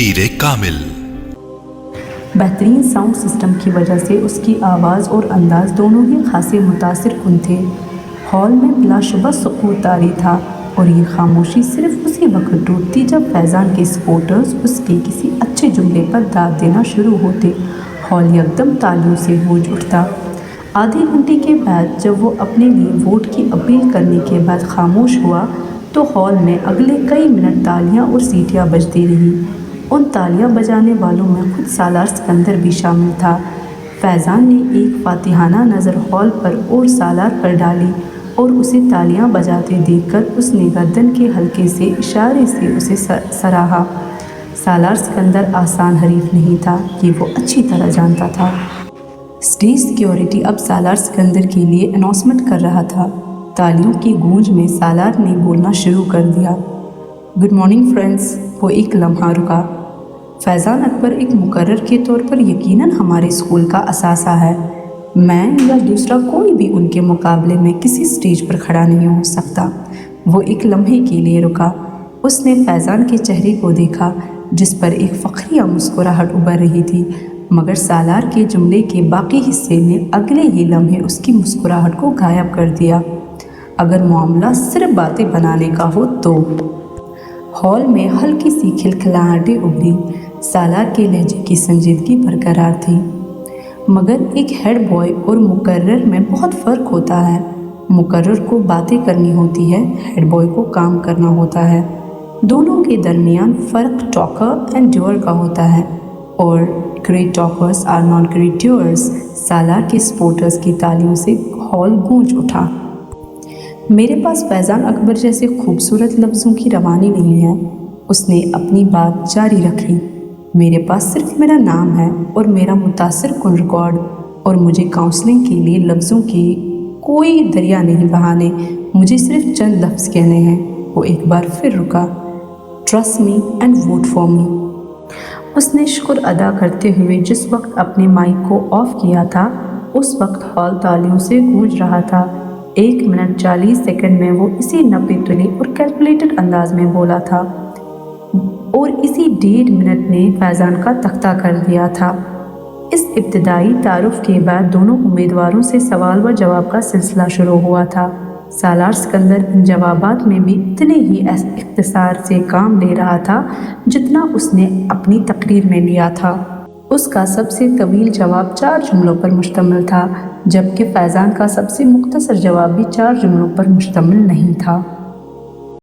तकदीर कामिल। बेहतरीन sound system की वजह से उसकी आवाज़ और अंदाज़ दोनों ही खासे मुतासिर कुन थे। हॉल में बिलाशुबा सुकूत तारी था और ये खामोशी सिर्फ उसी वक्त टूटती जब फैज़ान के सपोर्टर्स उसके किसी अच्छे जुमले पर दाद देना शुरू होते। हॉल यकदम तालियों से गूंज उठता। आधे घंटे के बाद जब वो अपने लिए वोट की अपील करने के बाद खामोश हुआ तो हॉल में अगले कई मिनट तालियां और सीटियां बजती रहीं। उन तालियां बजाने वालों में खुद सालार सिकंदर भी शामिल था। फैज़ान ने एक फातिहाना नज़र हॉल पर और सालार पर डाली और उसे तालियां बजाते देखकर उसने गर्दन के हल्के से इशारे से उसे सराहा। सालार सिकंदर आसान हरीफ नहीं था, ये वो अच्छी तरह जानता था। स्टेज सिक्योरिटी अब सालार सिकंदर के लिए अनाउंसमेंट कर रहा था। तालियों की गूंज में सालार ने बोलना शुरू कर दिया। Good morning friends. वो एक लम्हा रुका। फैज़ान अकबर एक मुकर्रर के तौर पर यकीनन हमारे स्कूल का असासा है। मैं या दूसरा कोई भी उनके मुकाबले में किसी स्टेज पर खड़ा नहीं हो सकता। वो एक लम्हे के लिए रुका। उसने फैज़ान के चेहरे को देखा जिस पर एक फ़ख्रिया मुस्कुराहट उभर रही थी, मगर सालार के जुमले के बाकी हिस्से ने अगले ही लम्हे उसकी मुस्कुराहट को गायब कर दिया। अगर मामला सिर्फ बातें बनाने का हो तो। हॉल में हल्की सी खिलखिलाहटें उभरी। सालार के लहजे की संजीदगी बरकरार थी, मगर एक हेड बॉय और मुकर्रर में बहुत फ़र्क होता है। मुकर्रर को बातें करनी होती है, हेड बॉय को काम करना होता है। दोनों के दरमियान फ़र्क टॉकर एंड डूअर का होता है, और great talkers are not great doers. Salar के सपोर्टर्स की तालियों से हॉल गूंज उठा। मेरे पास फैज़ान अकबर जैसे खूबसूरत लफ्ज़ों की रवानी नहीं है। उसने अपनी बात जारी रखी। मेरे पास सिर्फ मेरा नाम है और मेरा मुतासिर कुन रिकॉर्ड, और मुझे काउंसलिंग के लिए लफ्ज़ों की कोई दरिया नहीं बहाने। मुझे सिर्फ चंद लफ्ज़ कहने हैं। वो एक बार फिर रुका। Trust me and vote for me. उसने शुक्र अदा करते हुए जिस वक्त अपने माइक को ऑफ किया था उस वक्त हॉल तालियों से गूंज रहा था। 1 मिनट 40 सेकंड में वो इसी नपे तुले और कैलकुलेटेड अंदाज में बोला था, और इसी 1.5 मिनट ने फैज़ान का तख्ता कर दिया था। इस इब्तिदाई तारुफ के बाद दोनों उम्मीदवारों से सवाल व जवाब का सिलसिला शुरू हुआ था। सालार सिकंदर इन जवाबात में भी इतने ही इख्तिसार से काम ले रहा था जितना उसने अपनी तकरीर में लिया था। उसका सबसे तवील जवाब 4 जुमलों पर मुश्तमिल था, जबकि फैज़ान का सबसे मुख्तसर जवाब भी 4 जुमलों पर मुश्तमिल नहीं था।